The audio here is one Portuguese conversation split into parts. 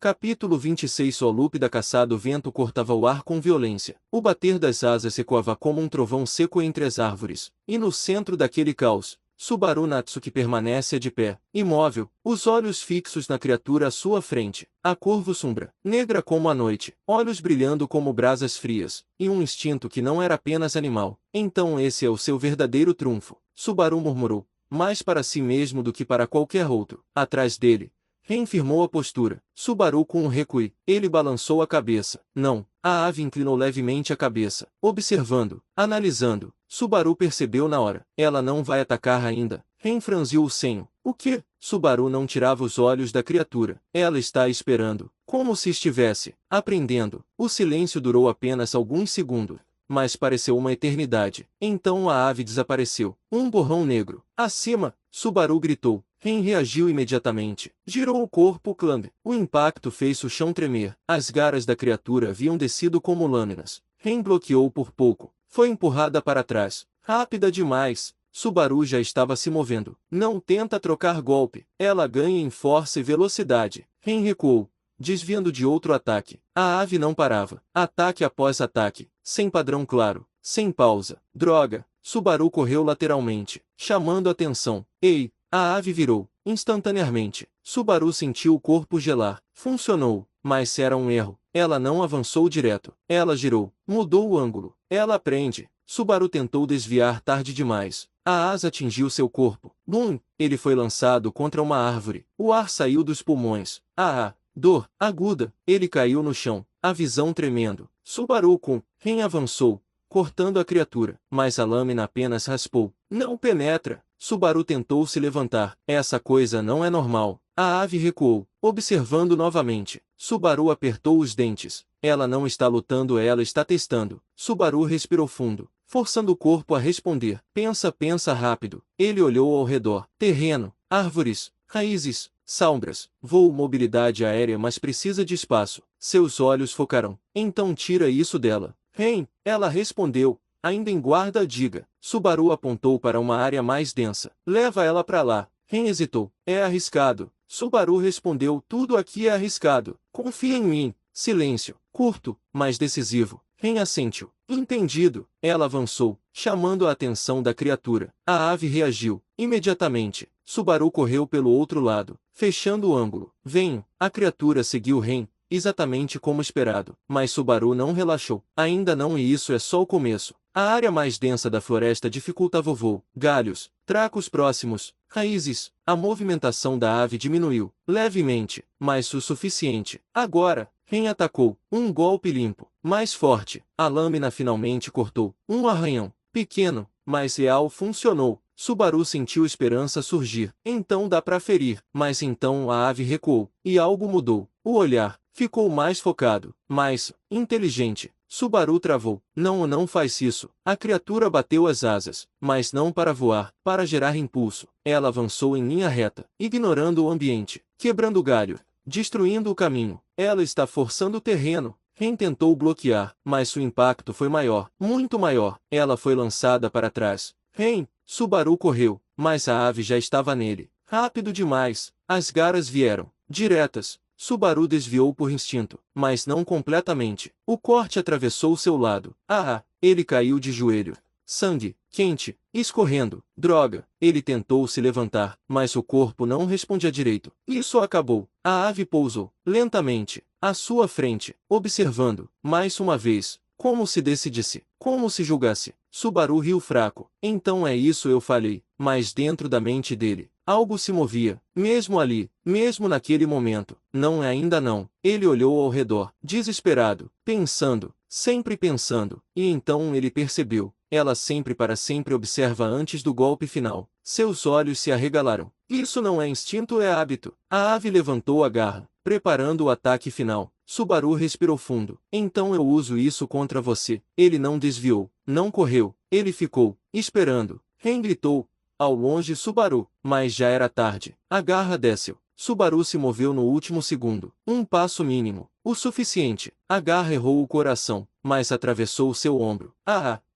Capítulo 26. Solúpida caçada. O vento cortava o ar com violência. O bater das asas ecoava como um trovão seco entre as árvores. E no centro daquele caos, Subaru Natsuki permanece de pé, imóvel, os olhos fixos na criatura à sua frente. A curva sombra, negra como a noite, olhos brilhando como brasas frias, e um instinto que não era apenas animal. Então esse é o seu verdadeiro trunfo, Subaru murmurou, mais para si mesmo do que para qualquer outro. Atrás dele, reafirmou a postura. Subaru com um recui. Ele balançou a cabeça. Não. A ave inclinou levemente a cabeça. Observando, analisando. Subaru percebeu na hora. Ela não vai atacar ainda. Ren franziu o senho. O quê? Subaru não tirava os olhos da criatura. Ela está esperando. Como se estivesse aprendendo. O silêncio durou apenas alguns segundos, mas pareceu uma eternidade. Então a ave desapareceu. Um borrão negro. Acima, Subaru gritou. Ren reagiu imediatamente. Girou o corpo clambe. O impacto fez o chão tremer. As garras da criatura haviam descido como lâminas. Ren bloqueou por pouco. Foi empurrada para trás. Rápida demais. Subaru já estava se movendo. Não tenta trocar golpe. Ela ganha em força e velocidade. Ren recuou, desviando de outro ataque. A ave não parava. Ataque após ataque. Sem padrão claro. Sem pausa. Droga. Subaru correu lateralmente, chamando atenção. Ei! A ave virou. Instantaneamente, Subaru sentiu o corpo gelar. Funcionou, mas era um erro. Ela não avançou direto. Ela girou. Mudou o ângulo. Ela prende. Subaru tentou desviar tarde demais. A asa atingiu seu corpo. Bum! Ele foi lançado contra uma árvore. O ar saiu dos pulmões. Dor aguda. Ele caiu no chão, a visão tremendo. Subaru com Ren avançou, cortando a criatura, mas a lâmina apenas raspou. Não penetra. Subaru tentou se levantar. Essa coisa não é normal. A ave recuou, observando novamente. Subaru apertou os dentes. Ela não está lutando, ela está testando. Subaru respirou fundo, forçando o corpo a responder. Pensa rápido. Ele olhou ao redor. Terreno, árvores, raízes, sombras, voo, mobilidade aérea, mas precisa de espaço. Seus olhos focaram. Então tira isso dela. Ren, ela respondeu. Ainda em guarda, diga. Subaru apontou para uma área mais densa. Leva ela para lá. Ren hesitou. É arriscado. Subaru respondeu. Tudo aqui é arriscado. Confia em mim. Silêncio. Curto, mas decisivo. Ren assentiu. Entendido. Ela avançou, chamando a atenção da criatura. A ave reagiu. Imediatamente, Subaru correu pelo outro lado, fechando o ângulo. Venho. A criatura seguiu Ren, exatamente como esperado. Mas Subaru não relaxou. Ainda não, e isso é só o começo. A área mais densa da floresta dificultava o voo. Galhos, tracos próximos, raízes. A movimentação da ave diminuiu, levemente, mas o suficiente. Agora, Ren atacou. Um golpe limpo, mais forte. A lâmina finalmente cortou. Um arranhão, pequeno, mas real, funcionou. Subaru sentiu esperança surgir. Então dá para ferir. Mas então a ave recuou, e algo mudou. O olhar ficou mais focado, mais inteligente. Subaru travou. Não faz isso. A criatura bateu as asas, mas não para voar, para gerar impulso. Ela avançou em linha reta, ignorando o ambiente, quebrando o galho, destruindo o caminho. Ela está forçando o terreno. Ren tentou bloquear, mas o impacto foi maior, muito maior. Ela foi lançada para trás. Ren! Subaru correu, mas a ave já estava nele. Rápido demais. As garras vieram, diretas. Subaru desviou por instinto, mas não completamente. O corte atravessou seu lado. Ele caiu de joelho. Sangue, quente, escorrendo. Droga! Ele tentou se levantar, mas o corpo não respondia direito. Isso acabou. A ave pousou, lentamente, à sua frente, observando, mais uma vez, como se decidisse, como se julgasse. Subaru riu fraco. Então é isso, eu falei. Mas dentro da mente dele, algo se movia, mesmo ali, mesmo naquele momento. Não é ainda não. Ele olhou ao redor, desesperado, pensando, sempre pensando. E então ele percebeu. Ela sempre para sempre observa antes do golpe final. Seus olhos se arregalaram. Isso não é instinto, é hábito. A ave levantou a garra, preparando o ataque final. Subaru respirou fundo. Então eu uso isso contra você. Ele não desviou, não correu. Ele ficou, esperando. Ren gritou. Ao longe Subaru, mas já era tarde. A garra desceu. Subaru se moveu no último segundo. Um passo mínimo, o suficiente. A garra errou o coração, mas atravessou seu ombro.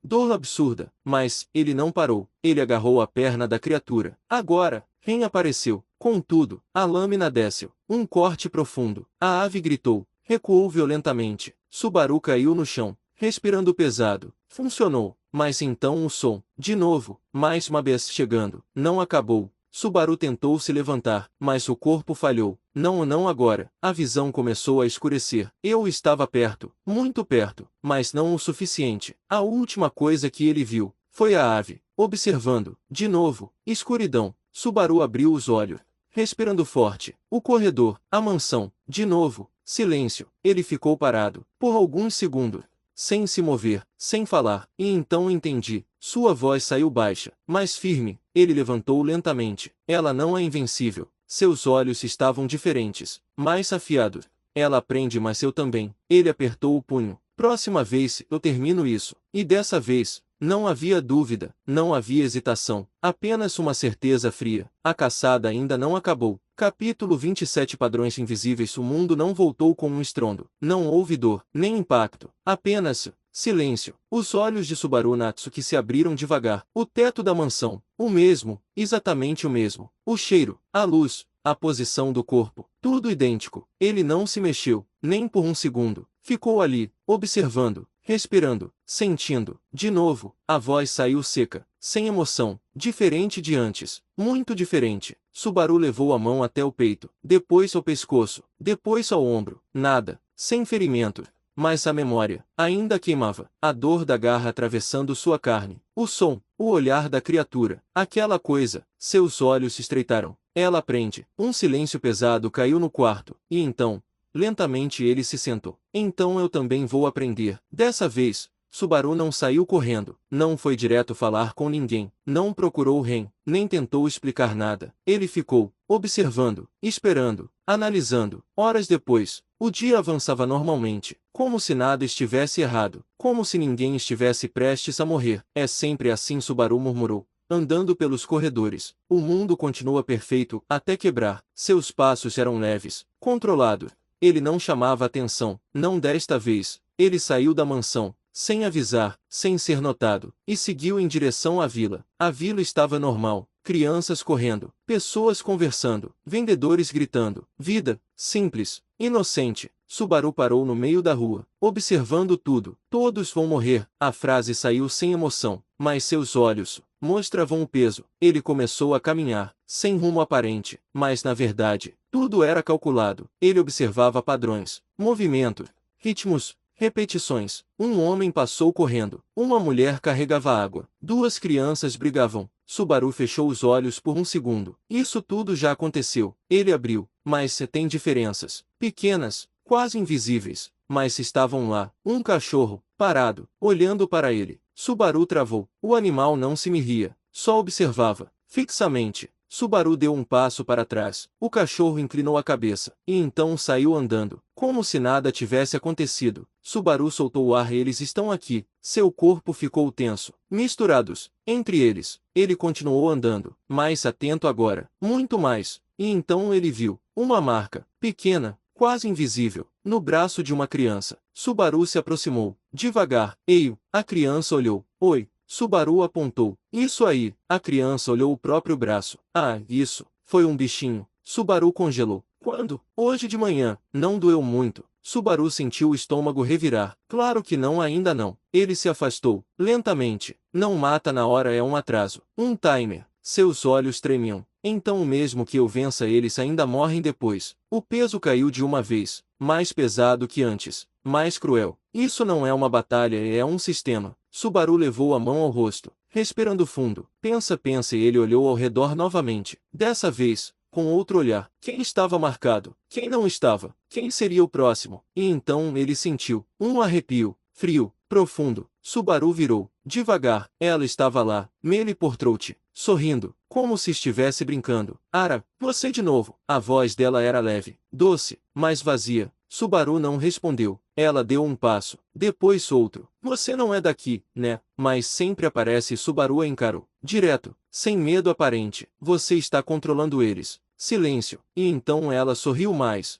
Dor absurda. Mas ele não parou. Ele agarrou a perna da criatura. Agora, Ren apareceu. Contudo, a lâmina desceu. Um corte profundo. A ave gritou. Recuou violentamente. Subaru caiu no chão, respirando pesado. Funcionou. Mas então o som. De novo, mais uma vez chegando. Não acabou. Subaru tentou se levantar, mas o corpo falhou. Não agora. A visão começou a escurecer. Eu estava perto, muito perto, mas não o suficiente. A última coisa que ele viu foi a ave, observando. De novo, escuridão. Subaru abriu os olhos, respirando forte. O corredor, a mansão. De novo, silêncio. Ele ficou parado, por alguns segundos, sem se mover, sem falar, e então entendi. Sua voz saiu baixa, mas firme. Ele levantou lentamente. Ela não é invencível. Seus olhos estavam diferentes, mais afiados. Ela aprende, mas eu também. Ele apertou o punho. Próxima vez, eu termino isso. E dessa vez, não havia dúvida, não havia hesitação, apenas uma certeza fria. A caçada ainda não acabou. Capítulo 27. Padrões invisíveis. O mundo não voltou com um estrondo. Não houve dor, nem impacto. Apenas silêncio. Os olhos de Subaru Natsuki se abriram devagar. O teto da mansão. O mesmo, exatamente o mesmo. O cheiro, a luz, a posição do corpo. Tudo idêntico. Ele não se mexeu, nem por um segundo. Ficou ali, observando, respirando, sentindo. De novo, a voz saiu seca, sem emoção, diferente de antes, muito diferente. Subaru levou a mão até o peito, depois ao pescoço, depois ao ombro. Nada, sem ferimento. Mas a memória ainda queimava. A dor da garra atravessando sua carne. O som, o olhar da criatura. Aquela coisa. Seus olhos se estreitaram. Ela aprende. Um silêncio pesado caiu no quarto. E então, lentamente ele se sentou. Então eu também vou aprender. Dessa vez, Subaru não saiu correndo. Não foi direto falar com ninguém. Não procurou o Ren. Nem tentou explicar nada. Ele ficou, observando, esperando, analisando. Horas depois, o dia avançava normalmente, como se nada estivesse errado, como se ninguém estivesse prestes a morrer. É sempre assim, Subaru murmurou, andando pelos corredores. O mundo continua perfeito, até quebrar. Seus passos eram leves, controlados. Ele não chamava atenção, não desta vez. Ele saiu da mansão, sem avisar, sem ser notado, e seguiu em direção à vila. A vila estava normal. Crianças correndo, pessoas conversando, vendedores gritando. Vida, simples, inocente. Subaru parou no meio da rua, observando tudo. Todos vão morrer. A frase saiu sem emoção, mas seus olhos mostravam o peso. Ele começou a caminhar, sem rumo aparente, mas na verdade, tudo era calculado. Ele observava padrões, movimentos, ritmos, repetições. Um homem passou correndo. Uma mulher carregava água. Duas crianças brigavam. Subaru fechou os olhos por um segundo. Isso tudo já aconteceu. Ele abriu. Mas tem diferenças. Pequenas, quase invisíveis. Mas estavam lá. Um cachorro, parado, olhando para ele. Subaru travou. O animal não se ria. Só observava, fixamente. Subaru deu um passo para trás. O cachorro inclinou a cabeça. E então saiu andando, como se nada tivesse acontecido. Subaru soltou o ar. Eles estão aqui. Seu corpo ficou tenso. Misturados, entre eles. Ele continuou andando, mais atento agora. Muito mais. E então ele viu uma marca, pequena, quase invisível, no braço de uma criança. Subaru se aproximou, devagar. Ei, a criança olhou. Oi. Subaru apontou. Isso aí. A criança olhou o próprio braço. Ah, isso. Foi um bichinho. Subaru congelou. Quando? Hoje de manhã. Não doeu muito. Subaru sentiu o estômago revirar. Claro que não, ainda não. Ele se afastou, lentamente. Não mata na hora, é um atraso. Um timer. Seus olhos tremiam. Então mesmo que eu vença, eles ainda morrem depois. O peso caiu de uma vez. Mais pesado que antes. Mais cruel. Isso não é uma batalha, é um sistema. Subaru levou a mão ao rosto, respirando fundo. Pensa, e ele olhou ao redor novamente. Dessa vez, com outro olhar. Quem estava marcado? Quem não estava? Quem seria o próximo? E então ele sentiu um arrepio, frio, profundo. Subaru virou, devagar. Ela estava lá, Meili Portrouti, sorrindo, como se estivesse brincando. Ara, você de novo. A voz dela era leve, doce, mas vazia. Subaru não respondeu. Ela deu um passo, depois outro. Você não é daqui, né? Mas sempre aparece. Subaru a encarou, direto, sem medo aparente. Você está controlando eles. Silêncio. E então ela sorriu mais.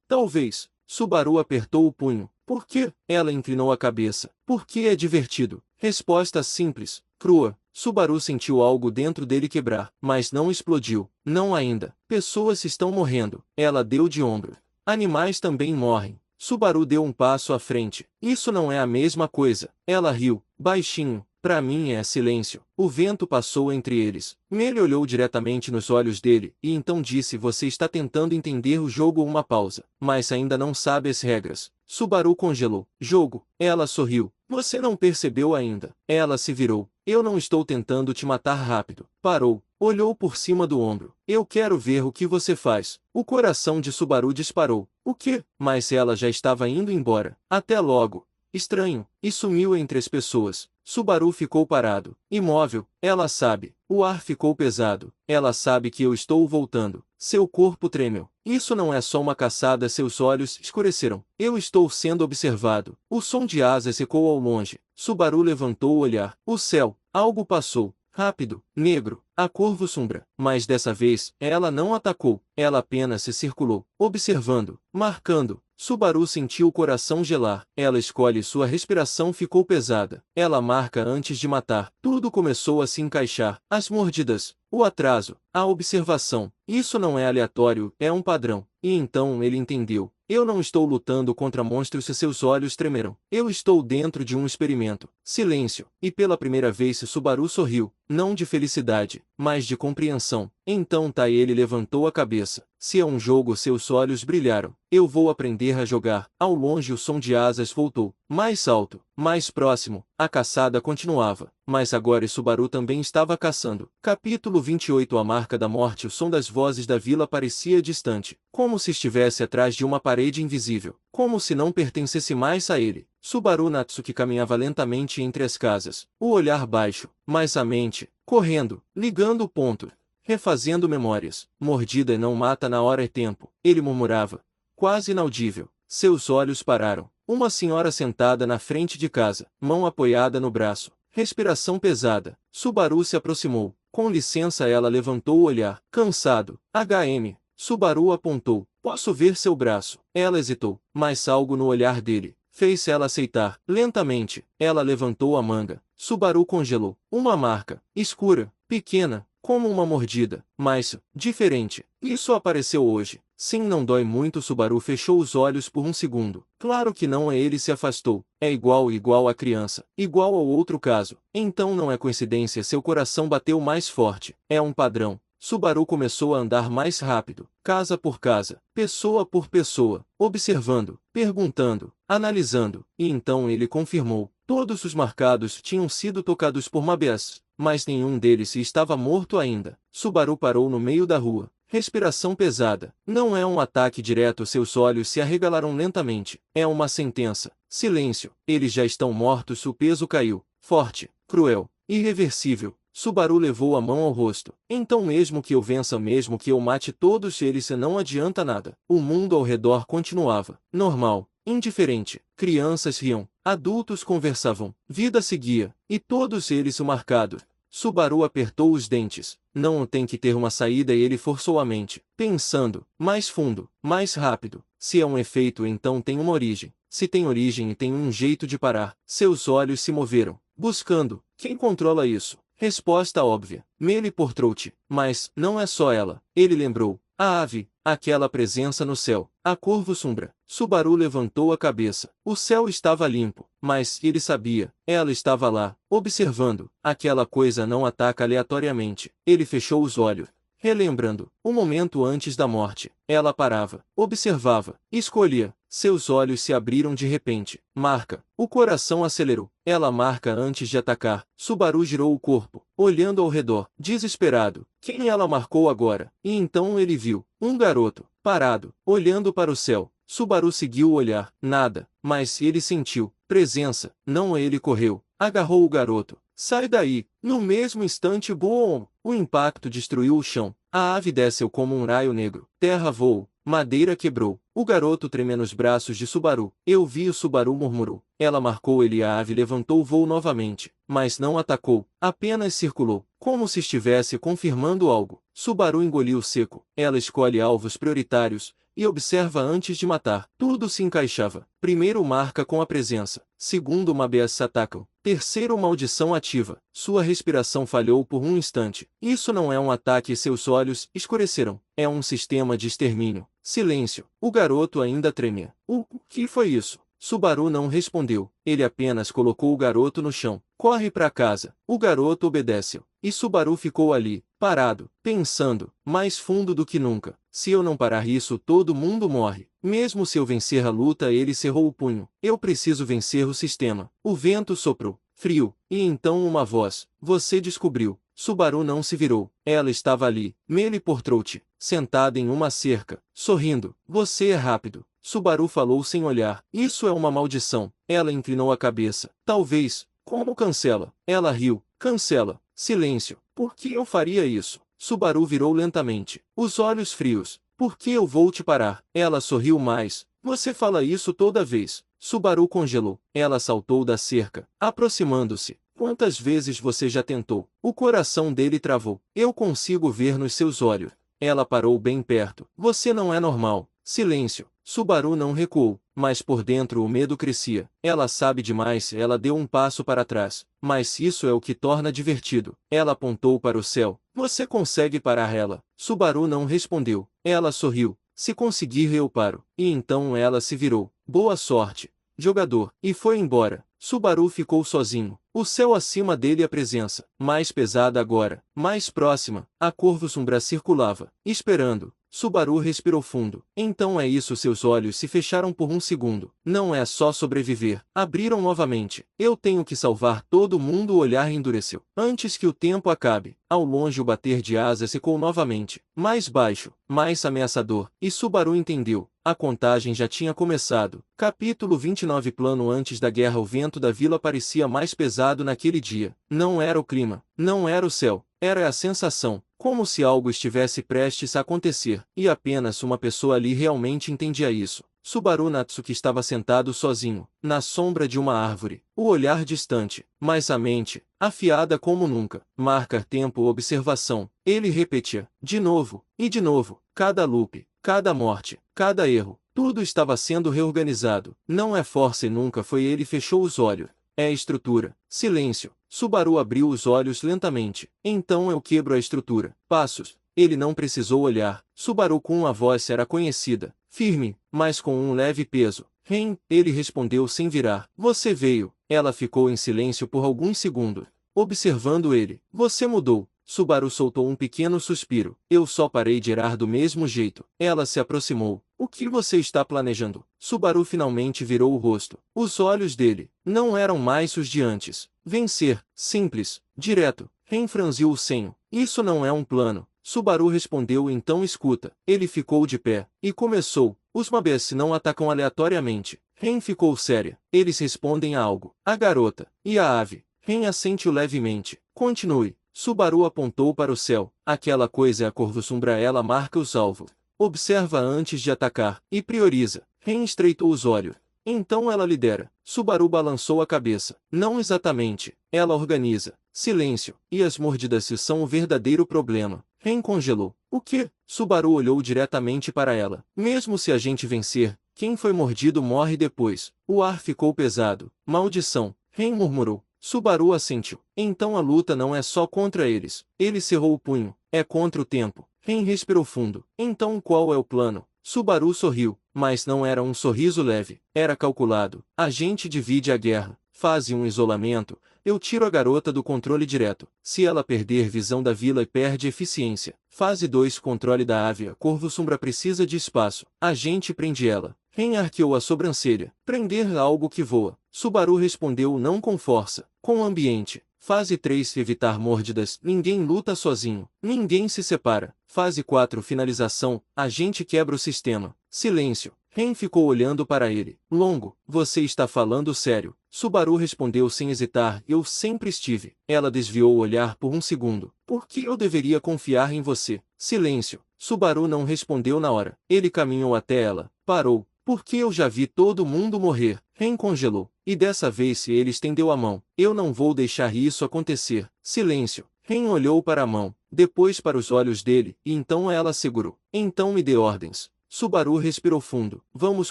Talvez. Subaru apertou o punho. Por quê? Ela inclinou a cabeça. Porque é divertido. Resposta simples, crua. Subaru sentiu algo dentro dele quebrar, mas não explodiu. Não ainda. Pessoas estão morrendo. Ela deu de ombro. Animais também morrem. Subaru deu um passo à frente. Isso não é a mesma coisa. Ela riu, baixinho. Pra mim é silêncio. O vento passou entre eles. Ele olhou diretamente nos olhos dele, e então disse: você está tentando entender o jogo. Uma pausa. Mas ainda não sabe as regras. Subaru congelou. Jogo. Ela sorriu. Você não percebeu ainda. Ela se virou. Eu não estou tentando te matar rápido. Parou. Olhou por cima do ombro. Eu quero ver o que você faz. O coração de Subaru disparou. O quê? Mas ela já estava indo embora. Até logo. Estranho. E sumiu entre as pessoas. Subaru ficou parado, imóvel. Ela sabe. O ar ficou pesado. Ela sabe que eu estou voltando. Seu corpo tremeu. Isso não é só uma caçada. Seus olhos escureceram. Eu estou sendo observado. O som de asas ecoou ao longe. Subaru levantou o olhar. O céu. Algo passou. Rápido, negro, a corvo sombra. Mas dessa vez, ela não atacou. Ela apenas se circulou, observando, marcando. Subaru sentiu o coração gelar. Ela escolhe. Sua respiração ficou pesada. Ela marca antes de matar. Tudo começou a se encaixar. As mordidas, o atraso, a observação. Isso não é aleatório, é um padrão. E então ele entendeu. Eu não estou lutando contra monstros. Se seus olhos tremeram. Eu estou dentro de um experimento. Silêncio. E pela primeira vez Subaru sorriu. Não de felicidade, mas de compreensão. Então ele levantou a cabeça. Se é um jogo, seus olhos brilharam. Eu vou aprender a jogar. Ao longe o som de asas voltou. Mais alto, mais próximo. A caçada continuava. Mas agora Subaru também estava caçando. Capítulo 28. A marca da morte. O som das vozes da vila parecia distante. Como se estivesse atrás de uma parede invisível. Como se não pertencesse mais a ele. Subaru Natsuki caminhava lentamente entre as casas. O olhar baixo, mas a mente, correndo, ligando o ponto. Refazendo memórias. Mordida não mata na hora é tempo. Ele murmurava. Quase inaudível. Seus olhos pararam. Uma senhora sentada na frente de casa, mão apoiada no braço. Respiração pesada. Subaru se aproximou. Com licença. Ela levantou o olhar. Cansado. HM. Subaru apontou. Posso ver seu braço. Ela hesitou, mas algo no olhar dele fez ela aceitar. Lentamente, ela levantou a manga. Subaru congelou. Uma marca, escura, pequena, como uma mordida, mas diferente. Isso apareceu hoje. Sim, não dói muito. Subaru fechou os olhos por um segundo. Claro que não é. Ele se afastou. É igual à criança. Igual ao outro caso. Então não é coincidência. Seu coração bateu mais forte. É um padrão. Subaru começou a andar mais rápido, casa por casa, pessoa por pessoa, observando, perguntando, analisando, e então ele confirmou. Todos os marcados tinham sido tocados por Mabeas, mas nenhum deles estava morto ainda. Subaru parou no meio da rua. Respiração pesada. Não é um ataque direto. Seus olhos se arregalaram lentamente. É uma sentença. Silêncio. Eles já estão mortos. O peso caiu. Forte, cruel, irreversível. Subaru levou a mão ao rosto. Então mesmo que eu vença, mesmo que eu mate todos eles, não adianta nada. O mundo ao redor continuava. Normal. Indiferente. Crianças riam. Adultos conversavam. Vida seguia. E todos eles o marcado. Subaru apertou os dentes. Não tem que ter uma saída. E ele forçou a mente. Pensando. Mais fundo. Mais rápido. Se é um efeito, então tem uma origem. Se tem origem e tem um jeito de parar. Seus olhos se moveram. Buscando. Quem controla isso? Resposta óbvia. Mele por Trout. Mas, não é só ela. Ele lembrou. A ave. Aquela presença no céu. A corvo sombra. Subaru levantou a cabeça. O céu estava limpo. Mas, ele sabia. Ela estava lá, observando. Aquela coisa não ataca aleatoriamente. Ele fechou os olhos. Relembrando, o momento antes da morte, ela parava, observava, escolhia. Seus olhos se abriram de repente. Marca. O coração acelerou. Ela marca antes de atacar. Subaru girou o corpo, olhando ao redor, desesperado. Quem ela marcou agora? E então ele viu um garoto, parado, olhando para o céu. Subaru seguiu o olhar. Nada. Mas ele sentiu presença. Não, ele correu. Agarrou o garoto. Sai daí! No mesmo instante, boom! O impacto destruiu o chão. A ave desceu como um raio negro. Terra voou. Madeira quebrou. O garoto tremeu nos braços de Subaru. Eu vi. O Subaru murmurou. Ela marcou ele. A ave levantou o voo novamente. Mas não atacou. Apenas circulou. Como se estivesse confirmando algo. Subaru engoliu seco. Ela escolhe alvos prioritários. e observa antes de matar. Tudo se encaixava. Primeiro marca com a presença. Segundo Mabeas atacam. Terceiro maldição ativa. Sua respiração falhou por um instante. Isso não é um ataque e seus olhos escureceram. É um sistema de extermínio. Silêncio. O garoto ainda tremia. O que foi isso? Subaru não respondeu. Ele apenas colocou o garoto no chão. Corre para casa. O garoto obedeceu. E Subaru ficou ali, parado, pensando, mais fundo do que nunca. Se eu não parar isso, todo mundo morre. Mesmo se eu vencer a luta, ele cerrou o punho. Eu preciso vencer o sistema. O vento soprou, frio, e então uma voz. Você descobriu. Subaru não se virou. Ela estava ali, Melie Portrouche, sentada em uma cerca, sorrindo. Você é rápido. Subaru falou sem olhar. Isso é uma maldição. Ela inclinou a cabeça. Talvez. Como cancela? Ela riu. Cancela. Silêncio. Por que eu faria isso? Subaru virou lentamente. Os olhos frios. Por que eu vou te parar? Ela sorriu mais. Você fala isso toda vez. Subaru congelou. Ela saltou da cerca, aproximando-se. Quantas vezes você já tentou? O coração dele travou. Eu consigo ver nos seus olhos. Ela parou bem perto. Você não é normal. Silêncio. Subaru não recuou, mas por dentro o medo crescia. Ela sabe demais. Ela deu um passo para trás. Mas isso é o que torna divertido. Ela apontou para o céu. Você consegue parar ela? Subaru não respondeu. Ela sorriu. Se conseguir eu paro. E então ela se virou. Boa sorte, jogador. E foi embora. Subaru ficou sozinho. O céu acima dele, a presença, mais pesada agora, mais próxima. A corvo sombra circulava, esperando. Subaru respirou fundo. Então é isso, seus olhos se fecharam por um segundo. Não é só sobreviver. Abriram novamente. Eu tenho que salvar todo mundo. O olhar endureceu. Antes que o tempo acabe. Ao longe o bater de asas ecoou novamente. Mais baixo, mais ameaçador. E Subaru entendeu. A contagem já tinha começado. Capítulo 29. Plano antes da guerra. O vento da vila parecia mais pesado naquele dia. Não era o clima. Não era o céu. Era a sensação, como se algo estivesse prestes a acontecer, e apenas uma pessoa ali realmente entendia isso. Subaru Natsuki estava sentado sozinho, na sombra de uma árvore, o olhar distante, mas a mente, afiada como nunca. Marcar tempo, observação. Ele repetia, de novo, e de novo, cada loop, cada morte, cada erro, tudo estava sendo reorganizado. Não é força e nunca foi. Ele fechou os olhos. É estrutura. Silêncio. Subaru abriu os olhos lentamente. Então eu quebro a estrutura. Passos. Ele não precisou olhar. Subaru com uma voz era conhecida, firme, mas com um leve peso. Ren, ele respondeu sem virar. Você veio. Ela ficou em silêncio por alguns segundos, observando ele. Você mudou. Subaru soltou um pequeno suspiro. Eu só parei de irar do mesmo jeito. Ela se aproximou. O que você está planejando? Subaru finalmente virou o rosto. Os olhos dele não eram mais os de antes. Vencer. Simples. Direto. Ren franziu o senho. Isso não é um plano. Subaru respondeu. Então escuta. Ele ficou de pé e começou. Os Mabes não atacam aleatoriamente. Ren ficou séria. Eles respondem a algo. A garota. E a ave. Ren assentiu levemente. Continue. Subaru apontou para o céu. Aquela coisa é a corvo sombra. Ela marca os alvos. Observa antes de atacar. E prioriza. Ren estreitou os olhos. Então ela lidera. Subaru balançou a cabeça. Não exatamente. Ela organiza. Silêncio. E as mordidas são o verdadeiro problema. Ren congelou. O quê? Subaru olhou diretamente para ela. Mesmo se a gente vencer, quem foi mordido morre depois. O ar ficou pesado. Maldição. Ren murmurou. Subaru assentiu. Então a luta não é só contra eles. Ele cerrou o punho. É contra o tempo. Ren respirou fundo. Então qual é o plano? Subaru sorriu, mas não era um sorriso leve. Era calculado. A gente divide a guerra. Fase 1 isolamento. Eu tiro a garota do controle direto. Se ela perder visão da vila e perde eficiência. Fase 2 controle da ave. A corvo sombra precisa de espaço. A gente prende ela. Ren arqueou a sobrancelha. Prender algo que voa. Subaru respondeu não com força, com ambiente. Fase 3 evitar mordidas. Ninguém luta sozinho. Ninguém se separa. Fase 4 finalização. A gente quebra o sistema. Silêncio. Ren ficou olhando para ele. Longo, você está falando sério? Subaru respondeu sem hesitar. Eu sempre estive. Ela desviou o olhar por um segundo. Por que eu deveria confiar em você? Silêncio. Subaru não respondeu na hora. Ele caminhou até ela. Parou. Porque eu já vi todo mundo morrer. Ren congelou. E dessa vez se ele estendeu a mão. Eu não vou deixar isso acontecer. Silêncio. Ren olhou para a mão, depois para os olhos dele, e então ela segurou. Então me dê ordens. Subaru respirou fundo. Vamos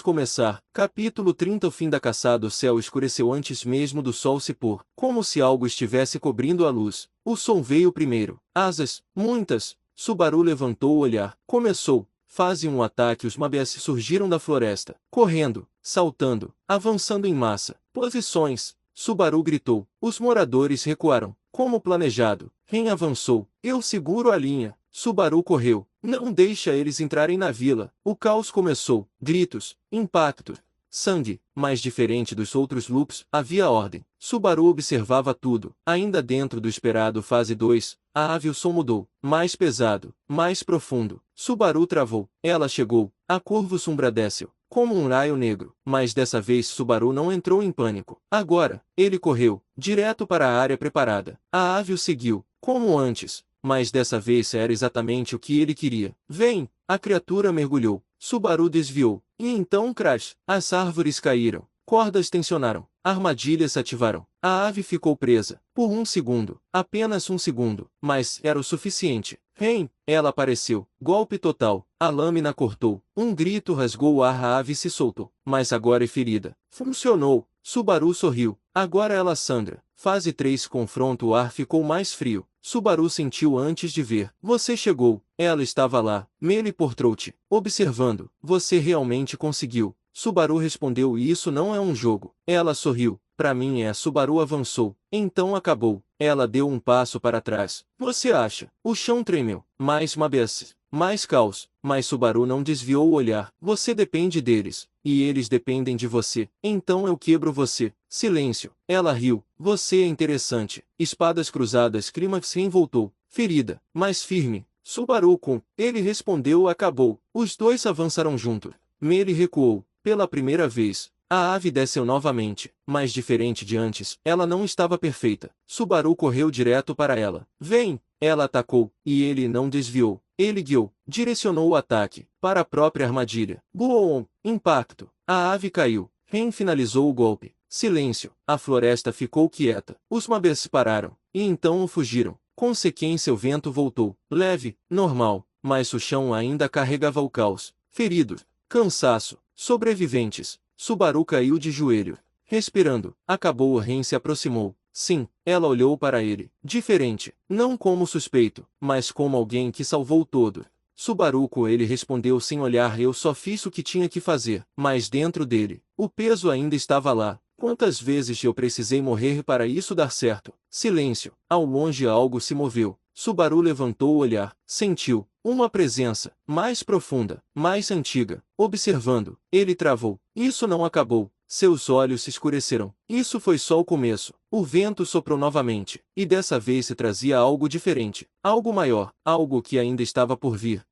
começar. Capítulo 30. O fim da caçada. O céu escureceu antes mesmo do sol se pôr, como se algo estivesse cobrindo a luz. O som veio primeiro. Asas, muitas. Subaru levantou o olhar. Começou. Fazem um ataque. Os Mabes surgiram da floresta, correndo, saltando, avançando em massa. Posições. Subaru gritou. Os moradores recuaram. Como planejado. Ren avançou. Eu seguro a linha. Subaru correu. Não deixa eles entrarem na vila. O caos começou. Gritos, impacto, sangue. Mas diferente dos outros loops, havia ordem. Subaru observava tudo. Ainda dentro do esperado fase 2, a ave o som mudou. Mais pesado, mais profundo. Subaru travou. Ela chegou. A curva sombradeceu, como um raio negro. Mas dessa vez Subaru não entrou em pânico. Agora, ele correu, direto para a área preparada. A ave o seguiu, como antes. Mas dessa vez era exatamente o que ele queria. Vem! A criatura mergulhou. Subaru desviou. E então crash! As árvores caíram. Cordas tensionaram. Armadilhas se ativaram. A ave ficou presa. Por um segundo. Apenas um segundo. Mas era o suficiente. Ren! Ela apareceu. Golpe total. A lâmina cortou. Um grito rasgou o ar. A ave se soltou. Mas agora é ferida. Funcionou. Subaru sorriu. Agora ela sangra. Fase 3 confronto. O ar ficou mais frio. Subaru sentiu antes de ver. Você chegou. Ela estava lá, Melee por trote, observando. Você realmente conseguiu. Subaru respondeu e isso não é um jogo. Ela sorriu. Pra mim é. Subaru avançou. Então acabou. Ela deu um passo para trás. Você acha? O chão tremeu. Mais Mabes. Mais caos. Mas Subaru não desviou o olhar. Você depende deles. E eles dependem de você. Então eu quebro você. Silêncio. Ela riu. Você é interessante. Espadas cruzadas. Climax voltou. Ferida. Mais firme. Subaru com. Ele respondeu. Acabou. Os dois avançaram juntos. Melee recuou. Pela primeira vez. A ave desceu novamente, mas diferente de antes, ela não estava perfeita. Subaru correu direto para ela. Vem! Ela atacou, e ele não desviou. Ele guiou, direcionou o ataque, para a própria armadilha. Boom! Impacto. A ave caiu. Ren finalizou o golpe. Silêncio. A floresta ficou quieta. Os Mabes pararam, e então fugiram. Consequência o vento voltou. Leve, normal, mas o chão ainda carregava o caos. Feridos. Cansaço. Sobreviventes. Subaru caiu de joelho. Respirando. Acabou. Ren se aproximou. Sim, ela olhou para ele. Diferente. Não como suspeito, mas como alguém que salvou todo. Subaru com ele respondeu sem olhar. Eu só fiz o que tinha que fazer. Mas dentro dele, o peso ainda estava lá. Quantas vezes eu precisei morrer para isso dar certo? Silêncio. Ao longe algo se moveu. Subaru levantou o olhar. Sentiu uma presença, mais profunda, mais antiga, observando. Ele travou. Isso não acabou. Seus olhos se escureceram. Isso foi só o começo. O vento soprou novamente, e dessa vez se trazia algo diferente, algo maior, algo que ainda estava por vir.